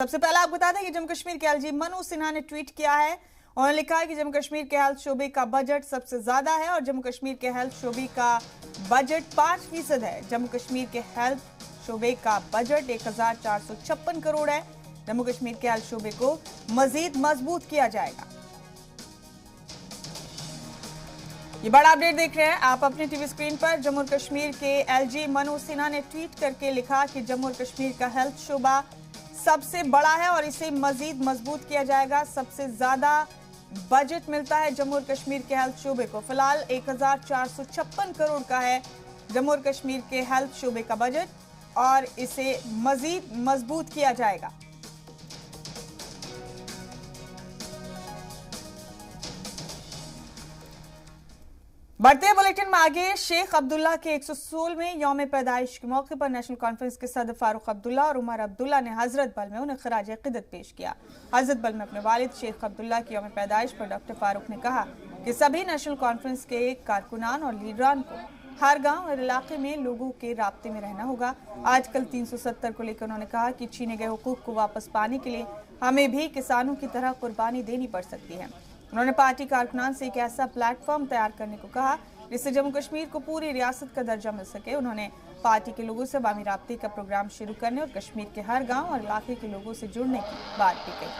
सबसे पहले आप बता दें कि जम्मू कश्मीर के एलजी मनोज सिन्हा ने ट्वीट किया है। उन्होंने लिखा है कि जम्मू कश्मीर के हेल्थ शोबे का बजट सबसे ज्यादा है और जम्मू कश्मीर के हेल्थ शोबे का बजट 5% है। जम्मू कश्मीर के हेल्थ शोबे का बजट 1456 करोड़ है। जम्मू कश्मीर के हेल्थ शोबे को मजीद मजबूत किया जाएगा। ये बड़ा अपडेट देख रहे हैं आप अपनी टीवी स्क्रीन पर। जम्मू कश्मीर के एलजी मनोज सिन्हा ने ट्वीट करके लिखा कि जम्मू कश्मीर का हेल्थ शोबा सबसे बड़ा है और इसे मजीद मजबूत किया जाएगा। सबसे ज्यादा बजट मिलता है जम्मू और कश्मीर के हेल्थ शोबे को। फिलहाल 1456 करोड़ का है जम्मू और कश्मीर के हेल्थ शोबे का बजट और इसे मजीद मजबूत किया जाएगा। बढ़ते हैं बुलेटिन में आगे। शेख अब्दुल्ला के 116वें यौम पैदाइश के मौके पर नेशनल कॉन्फ्रेंस के सदर फारूक अब्दुल्ला और उमर अब्दुल्ला ने हजरत बल में उन्हें खराज अकीदत पेश किया। हजरत बल में अपने वालिद शेख अब्दुल्ला की यौम पैदाइश पर डॉक्टर फारूक ने कहा कि सभी नेशनल कॉन्फ्रेंस के कारकुनान और लीडरान को हर गांव और इलाके में लोगों के राब्ते में रहना होगा। आजकल 370 को लेकर उन्होंने कहा कि छीने गए हुकूक को वापस पाने के लिए हमें भी किसानों की तरह कुर्बानी देनी पड़ सकती है। उन्होंने पार्टी कारकुनान से एक ऐसा प्लेटफॉर्म तैयार करने को कहा जिससे जम्मू कश्मीर को पूरी रियासत का दर्जा मिल सके। उन्होंने पार्टी के लोगों से बामी राब्ते का प्रोग्राम शुरू करने और कश्मीर के हर गांव और इलाके के लोगों से जुड़ने की बात भी कही।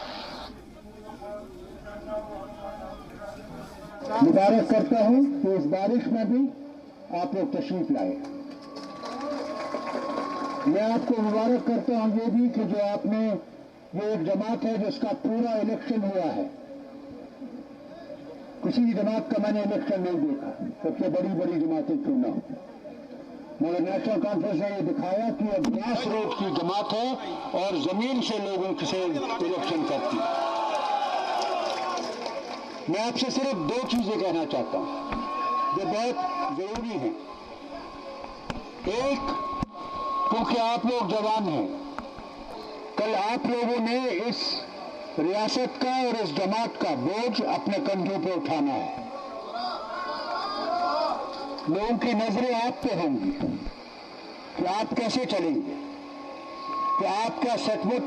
मुबारक करता हूं कि इस बारिश में भी आप लोग तशरीफ लाए। मैं आपको मुबारक करता हूं ये भी कि जो आपने ये एक जमात है जिसका पूरा इलेक्शन हुआ है। किसी भी जमात का मैंने इलेक्शन नहीं देखा, सबसे बड़ी बड़ी जमातें क्यों ना हो, मगर नेशनल कॉन्फ्रेंस ने ये दिखाया कि अब ग्रास रूट की जमात है और जमीन से लोगों से इलेक्शन करती है। मैं आपसे सिर्फ दो चीजें कहना चाहता हूं जो बहुत जरूरी हैं। एक, क्योंकि आप लोग जवान हैं, कल आप लोगों ने इस रियासत का और इस जमात का बोझ अपने कंधों पर उठाना है। लोगों की नजरें आप पे होंगी कि आप कैसे चलेंगे, कि आप क्या सचमुच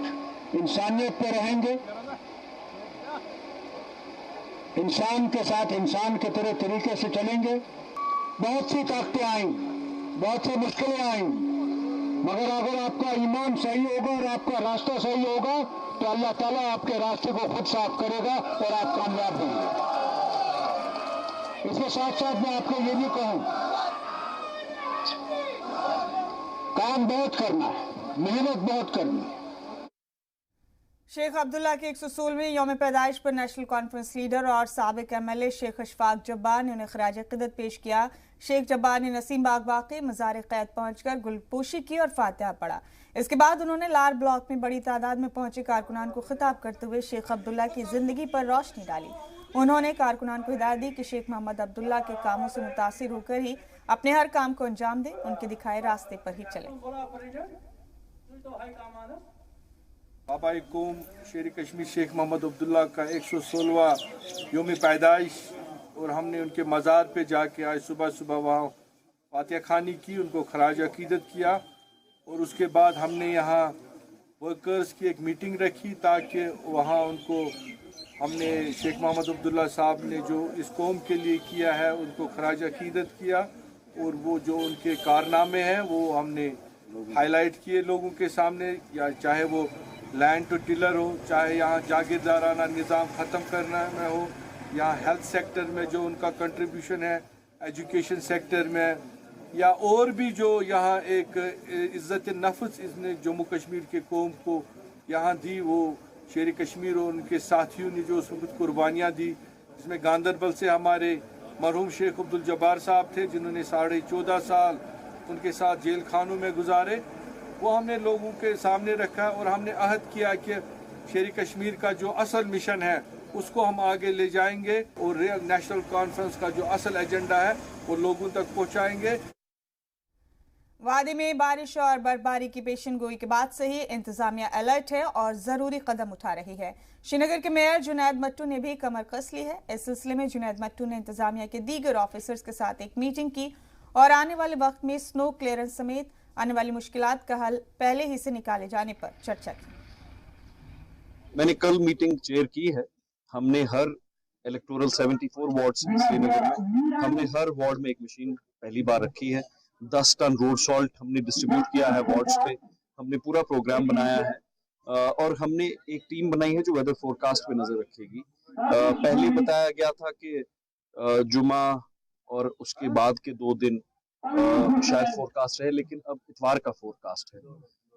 इंसानियत पे रहेंगे, इंसान के साथ इंसान के तरह तरीके से चलेंगे। बहुत सी ताकतें आई, बहुत सी मुश्किलें आई, मगर अगर आपका ईमान सही होगा और आपका रास्ता सही होगा तो अल्लाह ताला आपके रास्ते को खुद साफ करेगा और आप कामयाब होंगे। इसके साथ साथ मैं आपको ये भी कहूं, काम बहुत करना है, मेहनत बहुत करनी है। शेख अब्दुल्ला के 116वें यौम पैदाइश पर नेशनल कॉन्फ्रेंस लीडर और साबिक एमएलए शेख अशफाक जब्बार ने उन्हें खराज अकीदत पेश किया। शेख जब्बार ने नसीम बाग वाक़े मज़ार क़ैद पहुंचकर गुलपोशी की और फातिहा पढ़ा। इसके बाद उन्होंने लार ब्लॉक में बड़ी तादाद में पहुंचे कारकुनान को खिताब करते हुए शेख अब्दुल्ला की जिंदगी पर रोशनी डाली। उन्होंने कारकुनान को हिदायत दी कि शेख मोहम्मद अब्दुल्ला के कामों से मुतासिर होकर ही अपने हर काम को अंजाम दें, उनके दिखाए रास्ते पर ही चले। बाबा कौम शेर कश्मीर शेख मोहम्मद अब्दुल्ला का 116वां यौम पैदाइश और हमने उनके मज़ार पे जाके आज सुबह सुबह वहाँ फातिहा खानी की, उनको खराज अकीदत किया और उसके बाद हमने यहाँ वर्कर्स की एक मीटिंग रखी ताकि वहाँ उनको हमने शेख मोहम्मद अब्दुल्ला साहब ने जो इस कौम के लिए किया है उनको खराज अकीदत किया और वो जो उनके कारनामे हैं वो हमने हाईलाइट किए लोगों के सामने। या चाहे वो लैंड टू टिलर हो, चाहे यहाँ जागीरदाराना निज़ाम ख़त्म करना में हो, यहाँ हेल्थ सेक्टर में जो उनका कंट्रीब्यूशन है, एजुकेशन सेक्टर में, या और भी जो यहाँ एक इज़्ज़त नफ्स इसने जम्मू कश्मीर के कौम को यहाँ दी, वो शेर कश्मीर और उनके साथियों ने जो उस वक्त कुर्बानियाँ दी, जिसमें गांदरबल से हमारे मरहूम शेख अब्दुल जब्बार साहब थे जिन्होंने 14.5 साल उनके साथ जेल खानों में गुजारे, वो हमने लोगों के सामने रखा और हमने अहद किया कि शेर कश्मीर का जो असल मिशन है उसको हम आगे ले जाएंगे और नेशनल कॉन्फ्रेंस का जो असल एजेंडा है वो लोगों तक पहुंचाएंगे। वादी में बारिश और बर्फबारी की पेशन गोई के बाद से ही इंतजामिया अलर्ट है और जरूरी कदम उठा रही है। श्रीनगर के मेयर जुनैद मट्टू ने भी कमर कस ली है। इस सिलसिले में जुनैद मट्टू ने इंतजामिया के दीगर ऑफिसर्स के साथ एक मीटिंग की और आने वाले वक्त में स्नो क्लियरेंस समेत आने वाली मुश्किलात का हल पहले ही से निकाले जाने पर चर्चा की। मैंने कल मीटिंग चेयर की है। हमने हर इलेक्टोरल 74 वार्ड श्रीनगर में हमने हर वार्ड में एक मशीन पहली बार रखी है। 10 टन रोड सॉल्ट हमने डिस्ट्रीब्यूट किया है वार्ड्स पे। हमने पूरा प्रोग्राम बनाया है और हमने एक टीम बनाई है जो वेदर फोरकास्ट पे नजर रखेगी। पहले बताया गया था कि जुमा और उसके बाद के 2 दिन शायद फोरकास्ट रहे, लेकिन अब इतवार का फोरकास्ट है,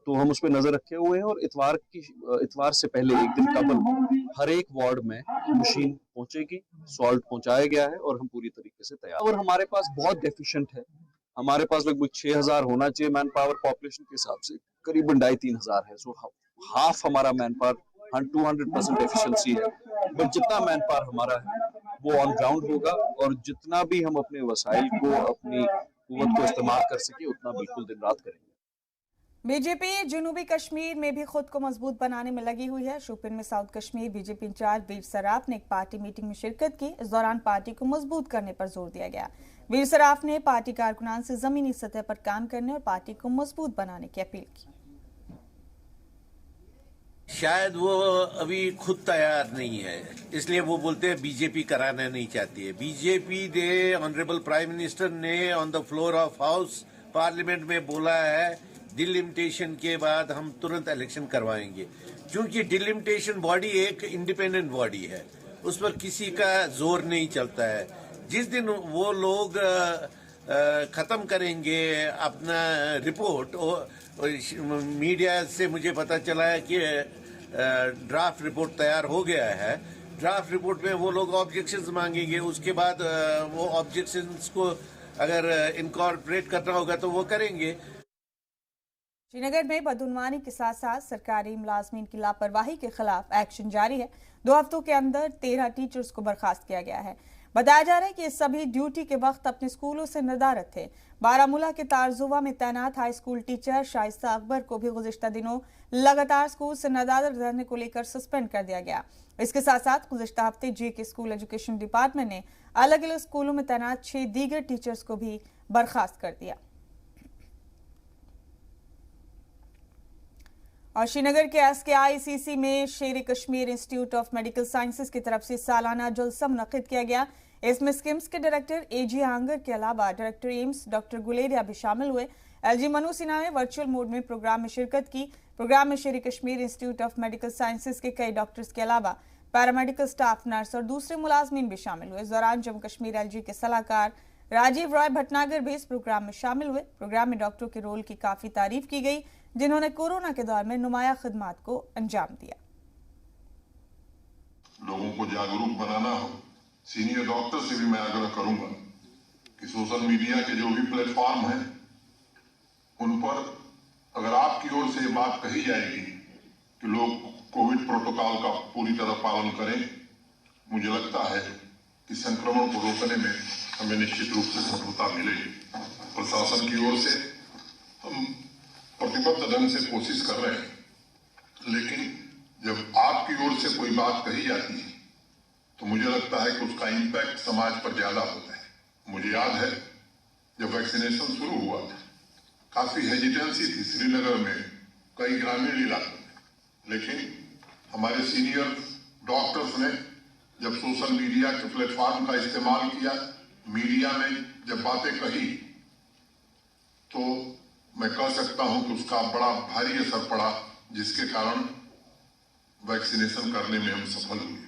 तो हम उस पर नजर रखे हुए हैं और इतवार से पहले एक दिन कबल हर एक वार्ड में मशीन पहुंचेगी, सॉल्ट पहुंचाया गया है और हम पूरी तरीके से तैयार। और हमारे पास बहुत डेफिशिएंट है। हमारे पास लगभग 6000 होना चाहिए मैन पावर, पॉपुलेशन के हिसाब से करीबन 2500 है। सो हाफ हमारा मैन पावर 200% एफिशिएंसी है। बट जितना मैन पावर हमारा है वो ऑन ग्राउंड होगा और जितना भी हम अपने वसाइल को, अपनी कुव्वत को इस्तेमाल कर सके उतना बिल्कुल दिन रात करेंगे। बीजेपी जनूबी कश्मीर में भी खुद को मजबूत बनाने में लगी हुई है। शोपियां में साउथ कश्मीर बीजेपी इंचार्ज वीर सराफ ने एक पार्टी मीटिंग में शिरकत की। इस दौरान पार्टी को मजबूत करने पर जोर दिया गया। वीर सराफ ने पार्टी कारकुनान से जमीनी सतह पर काम करने और पार्टी को मजबूत बनाने की अपील की। शायद वो अभी खुद तैयार नहीं है, इसलिए वो बोलते हैं बीजेपी कराना नहीं चाहती है। बीजेपी ने, ऑनरेबल प्राइम मिनिस्टर ने on the floor of house parliament में बोला है डिलिमिटेशन के बाद हम तुरंत इलेक्शन करवाएंगे, क्योंकि डिलिमिटेशन बॉडी एक इंडिपेंडेंट बॉडी है, उस पर किसी का जोर नहीं चलता है। जिस दिन वो लोग खत्म करेंगे अपना रिपोर्ट, मीडिया से मुझे पता चला है कि ड्राफ्ट रिपोर्ट तैयार हो गया है। ड्राफ्ट रिपोर्ट में वो लोग ऑब्जेक्शंस मांगेंगे, उसके बाद वो ऑब्जेक्शंस को अगर इनकॉर्पोरेट करना होगा तो वो करेंगे। श्रीनगर में बदउनवानी के साथ साथ सरकारी मुलाजमीन की लापरवाही के खिलाफ एक्शन जारी है। 2 हफ्तों के अंदर 13 टीचर्स को बर्खास्त किया गया है। बताया जा रहा है कि ये सभी ड्यूटी के वक्त अपने स्कूलों से नदारत थे। बारामूला के तारजुवा में तैनात high school teacher Shaista Akbar को भी गुज़िश्ता दिनों लगातार स्कूल से नदारत रहने को लेकर सस्पेंड कर दिया गया। इसके साथ साथ गुज़िश्ता हफ्ते JK स्कूल एजुकेशन डिपार्टमेंट ने अलग अलग स्कूलों में तैनात 6 दीगर टीचर्स को भी बर्खास्त कर दिया। और श्रीनगर के SKICC में शेर Kashmir institute of medical sciences की तरफ से सालाना जलसा मुनक्किद किया गया। इसमें स्किम्स के डायरेक्टर AG आंगर के अलावा डायरेक्टर एम्स डॉक्टर गुलेरिया भी शामिल हुए। LG मनु सिन्हा ने वर्चुअल मोड में प्रोग्राम में शिरकत की। प्रोग्राम में शेर Kashmir institute of medical sciences के कई डॉक्टर्स के अलावा पैरामेडिकल स्टाफ, नर्स और दूसरे मुलाजमीन भी शामिल हुए। इस दौरान जम्मू कश्मीर LG के सलाहकार राजीव रॉय भटनागर भी इस प्रोग्राम में शामिल हुए। प्रोग्राम में डॉक्टरों के रोल की काफी तारीफ की गई, जिन्होंने कोरोना के दौर में नुमाया खिदमत को अंजाम दिया। लोगों को जागरूक बनाना हो, सीनियर डॉक्टर से भी मैं आग्रह करूंगा कि सोशल मीडिया के जो भी प्लेटफॉर्म हैं उन पर अगर आपकी ओर से ये बात कही जाएगी कि लोग कोविड प्रोटोकॉल का पूरी तरह पालन करें, मुझे लगता है कि संक्रमण को रोकने में हमें निश्चित रूप से सफलता मिलेगी। प्रशासन की ओर से हम प्रतिबद्ध ढंग से कोशिश कर रहे हैं, लेकिन जब आपकी ओर से कोई बात कही जाती है तो मुझे लगता है कि उसका इम्पैक्ट समाज पर ज्यादा होता है। मुझे याद है जब वैक्सीनेशन शुरू हुआ था, काफी हेजिटेंसी थी श्रीनगर में, कई ग्रामीण इलाकों में, लेकिन हमारे सीनियर डॉक्टर्स ने जब सोशल मीडिया के प्लेटफॉर्म का इस्तेमाल किया, मीडिया में जब बातें कही, तो मैं कह सकता हूं कि उसका बड़ा भारी असर पड़ा, जिसके कारण वैक्सीनेशन करने में हम सफल हुए।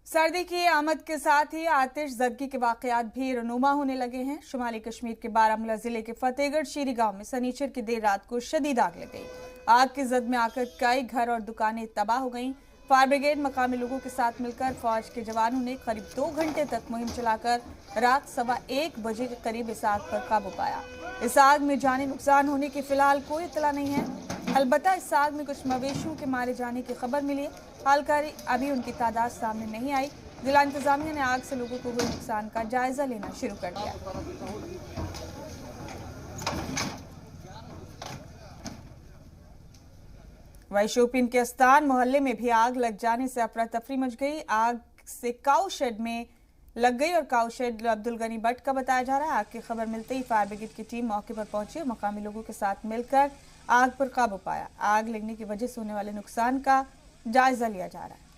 सर्दी की आमद के साथ ही आतिश ज़दगी के वाकयात भी रनुमा होने लगे हैं। शुमाली कश्मीर के बारामूला जिले के फतेहगढ़ शीरी गांव में सनीचर की देर रात को शदीद आग लग गई। आग की जद में आकर कई घर और दुकानें तबाह हो गईं। फायर ब्रिगेड मकामी लोगों के साथ मिलकर फौज के जवानों ने करीब 2 घंटे तक मुहिम चलाकर रात 1:15 बजे के करीब इस आग पर काबू पाया। इस आग में जानी नुकसान होने की फिलहाल कोई इतला नहीं है। अलबत्ता इस आग में कुछ मवेशियों के मारे जाने की खबर मिली है। हालांकि अभी उनकी तादाद सामने नहीं आई। जिला इंतजामिया ने आग से लोगों को हुए नुकसान का जायजा लेना शुरू कर दिया। वहीं शोपियां के अस्तान मोहल्ले में भी आग लग जाने से अफरा तफरी मच गई। आग से काऊ शेड में लग गई और काऊ शेड अब्दुल गनी भट्ट का बताया जा रहा है। आग की खबर मिलते ही फायर ब्रिगेड की टीम मौके पर पहुंची और मकामी लोगों के साथ मिलकर आग पर काबू पाया। आग लगने की वजह से होने वाले नुकसान का जायजा लिया जा रहा है।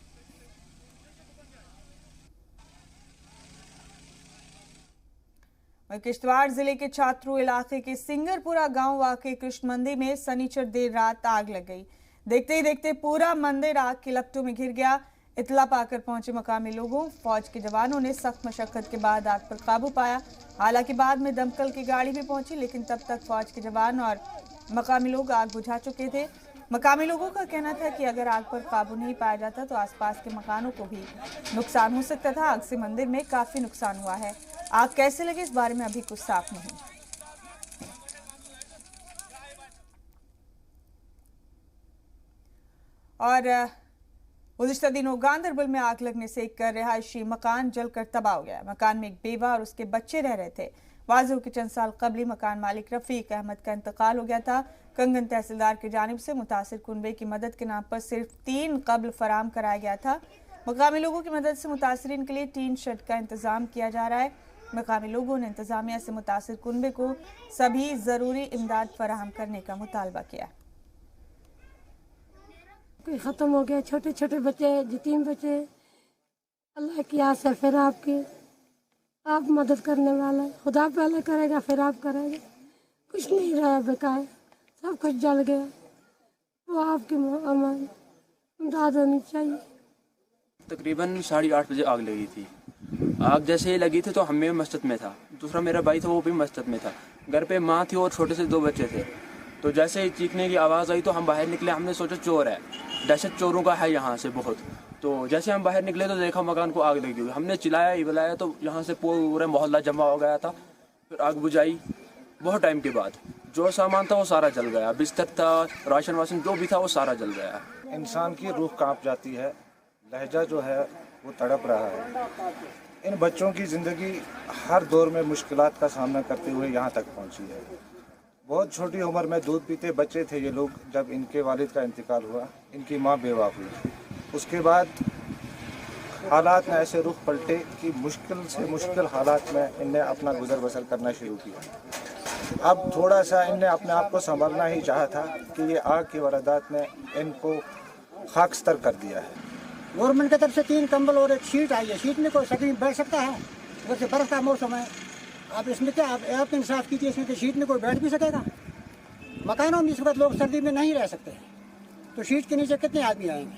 किश्तवाड़ जिले के छात्रू इलाके के सिंगरपुरा गांव वाक़ई कृष्ण मंदिर में शनिचर देर रात आग लग गई। देखते ही देखते पूरा मंदिर आग की लपटों में घिर गया। इतला पाकर पहुंचे मकामी लोगों, फौज के जवानों ने सख्त मशक्कत के बाद आग पर काबू पाया। हालांकि बाद में दमकल की गाड़ी भी पहुंची, लेकिन तब तक फौज के जवान और मकामी लोग आग बुझा चुके थे। मकामी लोगों का कहना था कि अगर आग पर काबू नहीं पाया जाता तो आसपास के मकानों को भी नुकसान हो सकता था। आग से मंदिर में काफी नुकसान हुआ है। आग कैसे लगी इस बारे में अभी कुछ साफ नहीं। और गुज़िश्ता दिनों गांधरबल में आग लगने से एक रिहायशी मकान जलकर तबाह हो गया। मकान में एक बेवा और उसके बच्चे रह रहे थे। वाज़ेह के चंद साल कबली मकान मालिक रफीक अहमद का इंतकाल हो गया था। कंगन तहसीलदार की जानिब से मुतासिर कुनबे की मदद के नाम पर सिर्फ 3 कब्ल फराम कराया गया था। मकामी लोगों की मदद से मुतासरीन के लिए टीन शेड का इंतजाम किया जा रहा है। मकामी लोगों ने इंतजामिया से मुतासिर कुनबे को सभी जरूरी इमदाद फराहम करने का मुतालबा किया। खत्म हो गया, छोटे छोटे बच्चे, यतीम बच्चे। अल्लाह की आस है, फिर आप मदद करने वाला, खुदा पहले करेगा फिर आप करेंगे। कुछ नहीं रहा बेकार, सब कुछ जल गया। वो आपकी इमदाद होनी चाहिए। तकरीबन 8:30 बजे आग लगी थी। आग जैसे ही लगी थी तो हम भी मस्जिद में था, दूसरा मेरा भाई था वो भी मस्जिद में था। घर पे माँ थी और छोटे से 2 बच्चे थे। तो जैसे ही चीखने की आवाज़ आई तो हम बाहर निकले। हमने सोचा चोर है, दहशत चोरों का है यहाँ से बहुत। तो जैसे हम बाहर निकले तो देखा मकान को आग लगी हुई। हमने चिल्लाया ही बुलाया तो यहाँ से पूरा मोहल्ला जमा हो गया था। फिर आग बुझाई बहुत टाइम के बाद। जो सामान था वो सारा जल गया, बिस्तर था, राशन वाशन जो भी था वो सारा जल गया। इंसान की रूह कांप जाती है, लहजा जो है वो तड़प रहा है। इन बच्चों की ज़िंदगी हर दौर में मुश्किलात का सामना करते हुए यहाँ तक पहुँची है। बहुत छोटी उम्र में दूध पीते बच्चे थे ये लोग जब इनके वालिद का इंतकाल हुआ। इनकी माँ बेवा हुई। उसके बाद हालात में ऐसे रुख पलटे कि मुश्किल से मुश्किल हालात में इनने अपना गुजर बसर करना शुरू किया। अब थोड़ा सा इनने अपने आप को संभालना ही चाहा था कि ये आग की वारदात ने इनको खाकस्तर कर दिया है। गवर्नमेंट की तरफ से 3 कंबल और एक शीट आई है। शीट में कोई सभी बैठ सकता है, वैसे बर्फ का मौसम है। आप इसमें क्या आप इंसाफ कीजिए, इसमें तो शीट में कोई बैठ भी सकेगा। मकानों में इस वक्त लोग सर्दी में नहीं रह सकते, तो शीट के नीचे कितने आदमी आएंगे?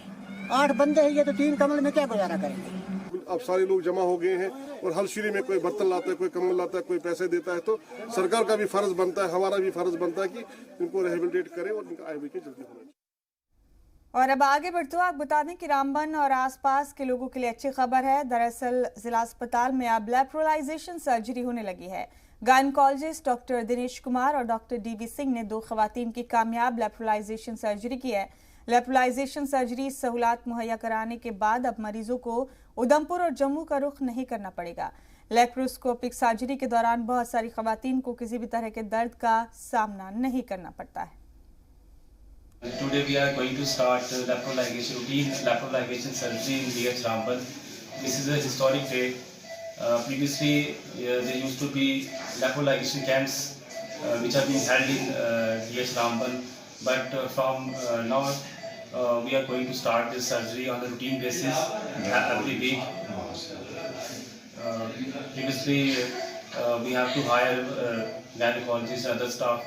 8 बंदे हैं ये, तो 3 कंबल में क्या गुजारा करेंगे? अब सारे लोग जमा हो गए हैं और हर श्री में कोई बर्तन लाता है, कोई कंबल लाता है, कोई पैसे देता है। तो सरकार का भी फर्ज बनता है, हमारा भी फर्ज बनता है कि इनको रिहेबिलिटेट करें और इनका आय के जल्दी होना चाहिए। और अब आगे बढ़ते हुए आप बता दें कि रामबन और आसपास के लोगों के लिए अच्छी खबर है। दरअसल जिला अस्पताल में अब लेप्रोलाइजेशन सर्जरी होने लगी है। गायनकोलॉजिस्ट डॉक्टर दिनेश कुमार और डॉक्टर डीवी सिंह ने 2 खवातीन की कामयाब लेप्रोलाइजेशन सर्जरी की है। लेप्रोलाइजेशन सर्जरी सहूलत मुहैया कराने के बाद अब मरीजों को उधमपुर और जम्मू का रुख नहीं करना पड़ेगा। लेप्रोस्कोपिक सर्जरी के दौरान बहुत सारी खवातीन को किसी भी तरह के दर्द का सामना नहीं करना पड़ता है। Today we are going to start routine leproligation surgery in DH Ramban. This is a historic day. Previously there used to be leproligation camps which have been held in DH Ramban, but from now we are going to start this surgery on a routine basis every week. Previously we have to hire gynecologists and other staff,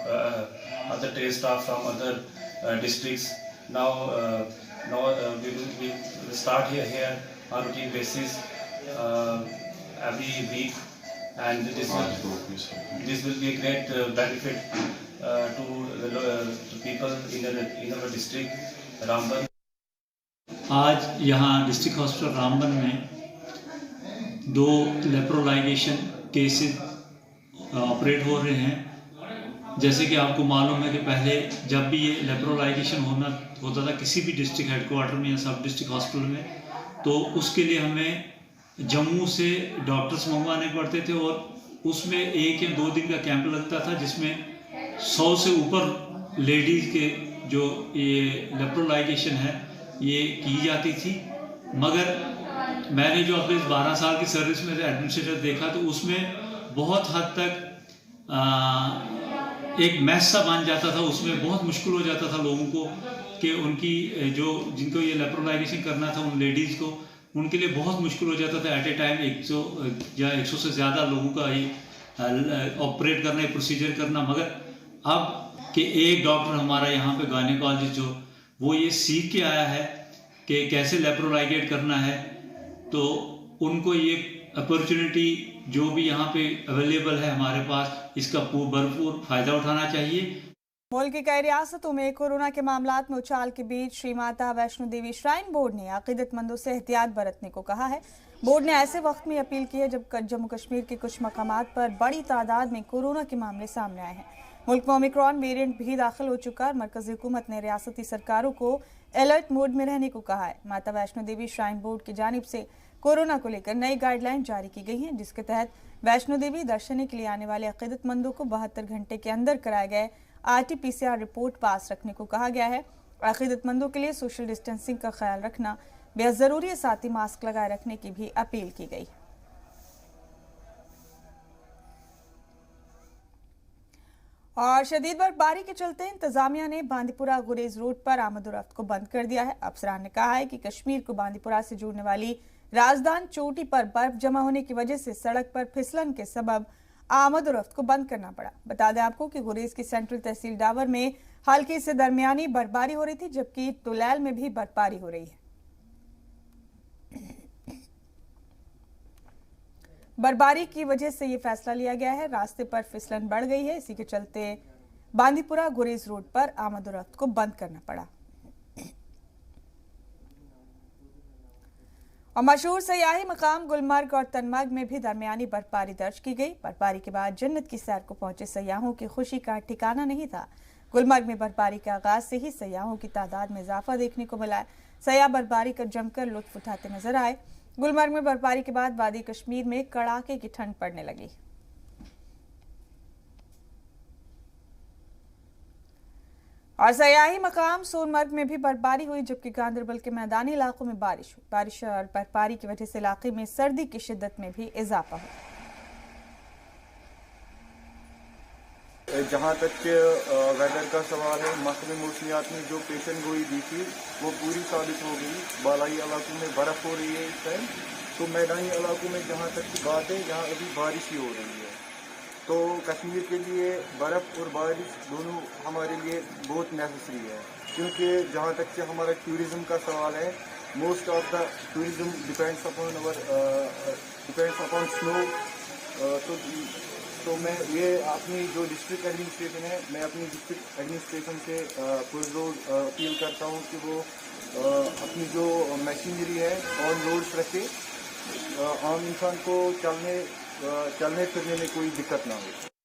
other trade staff from other districts. Now we will start here on routine basis every week, and this will be a great benefit to the people in our district Ramban. आज यहाँ district hospital Ramban में 2 लेप्रोलाइजेशन cases operate हो रहे हैं। जैसे कि आपको मालूम है कि पहले जब भी ये लेप्रोलाइजेशन होता था किसी भी डिस्ट्रिक्ट हेडक्वार्टर में या सब डिस्ट्रिक्ट हॉस्पिटल में, तो उसके लिए हमें जम्मू से डॉक्टर्स मंगवाने पड़ते थे और उसमें 1 या 2 दिन का कैंप लगता था जिसमें 100 से ऊपर लेडीज़ के जो ये लेप्रोलाइजेशन है ये की जाती थी। मगर मैंने जो अपने 12 साल की सर्विस में एडमिनिस्ट्रेटर देखा तो उसमें बहुत हद तक एक मैस सा बन जाता था, उसमें बहुत मुश्किल हो जाता था लोगों को कि उनकी जो जिनको ये लेप्रोलाइजेशन करना था उन लेडीज़ को, उनके लिए बहुत मुश्किल हो जाता था एट ए टाइम 100 या 100 से ज़्यादा लोगों का ये ऑपरेट करना, ये प्रोसीजर करना। मगर अब कि एक डॉक्टर हमारा यहाँ पे गायनेकोलॉजिस्ट जो वो ये सीख के आया है कि कैसे लेप्रोलाइगेट करना है, तो उनको ये अपॉर्चुनिटी जो भी यहाँ पे अवेलेबल है हमारे पास, इसका भरपूर फ़ायदा उठाना चाहिए। मुल्क की कई रियासतों में कोरोना के मामलात में उछाल के बीच श्री माता वैष्णो देवी श्राइन बोर्ड ने अकीदतमंदों से एहतियात बरतने को कहा है। बोर्ड ने ऐसे वक्त में अपील की है जब जम्मू कश्मीर के कुछ मकामात पर बड़ी तादाद में कोरोना के मामले सामने आए हैं। मुल्क में ओमिक्रॉन वेरिएंट भी दाखिल हो चुका है और मरकजी हुकूमत ने रियासती सरकारों को अलर्ट मोड में रहने को कहा है। माता वैष्णो देवी श्राइन बोर्ड की जानिब से कोरोना को लेकर नई गाइडलाइन जारी की गई हैं, जिसके तहत वैष्णो देवी दर्शनी के लिए आने वाले अकीदतमंदों को 72 घंटे के अंदर कराए गए RT-PCR रिपोर्ट पास रखने को कहा गया है। अकीदतमंदों के लिए सोशल डिस्टेंसिंग का ख्याल रखना बेहद जरूरी है, साथ ही मास्क लगाए रखने की भी अपील की गई। और शदीद बर्फबारी के चलते इंतजामिया ने बांदीपुरा गुरेज रोड पर आमद-ओ-रफ्त को बंद कर दिया है। अफसरान ने कहा है कि कश्मीर को बांदीपुरा से जोड़ने वाली राजधान चोटी पर बर्फ जमा होने की वजह से सड़क पर फिसलन के सबब आमद-ओ-रफ्त को बंद करना पड़ा। बता दें आपको कि गुरेज की सेंट्रल तहसील डावर में हल्की से दरमियानी बर्फबारी हो रही थी, जबकि तुलैल में भी बर्फबारी हो रही है। बर्फबारी की वजह से ये फैसला लिया गया है। रास्ते पर फिसलन बढ़ गई है, इसी के चलते बांदीपुरा गुरेज रोड पर आमद-ओ-रफ्त को बंद करना पड़ा। और मशहूर सयाही मकाम गुलमर्ग और तनमर्ग में भी दरमियानी बर्फबारी दर्ज की गई। बर्फबारी के बाद जन्नत की सैर को पहुंचे सयाहों की खुशी का ठिकाना नहीं था। गुलमर्ग में बर्फबारी के आगाज से ही सयाहों की तादाद में इजाफा देखने को मिला। सयाह बर्फबारी का जमकर लुत्फ उठाते नजर आए। गुलमर्ग में बर्फबारी के बाद वादी कश्मीर में कड़ाके की ठंड पड़ने लगी। और सयाही मकाम सोनमर्ग में भी बर्फबारी हुई, जबकि गांदरबल के मैदानी इलाकों में बारिश हुई। बारिश और बर्फबारी की वजह से इलाके में सर्दी की शिद्दत में भी इजाफा हुआ। जहाँ तक के वेदर का सवाल है, मौसमी मौसमियात में जो पेशन गोई दी थी वो पूरी साबित हो गई। बालाई इलाकों में बर्फ हो रही है इस टाइम, तो मैदानी इलाकों में जहाँ तक की बात है यहाँ अभी बारिश ही हो रही है। तो कश्मीर के लिए बर्फ़ और बारिश दोनों हमारे लिए बहुत नेसेसरी है, क्योंकि जहाँ तक से हमारा टूरिज़्म का सवाल है, most of the tourism depends upon snow. तो मैं ये अपनी जो डिस्ट्रिक्ट एडमिनिस्ट्रेशन है, मैं अपनी डिस्ट्रिक्ट एडमिनिस्ट्रेशन से पुरजोर अपील करता हूँ कि वो अपनी जो मशीनरी है ऑन रोड्स रखे, आम इंसान को चलने फिरने में कोई दिक्कत ना हो।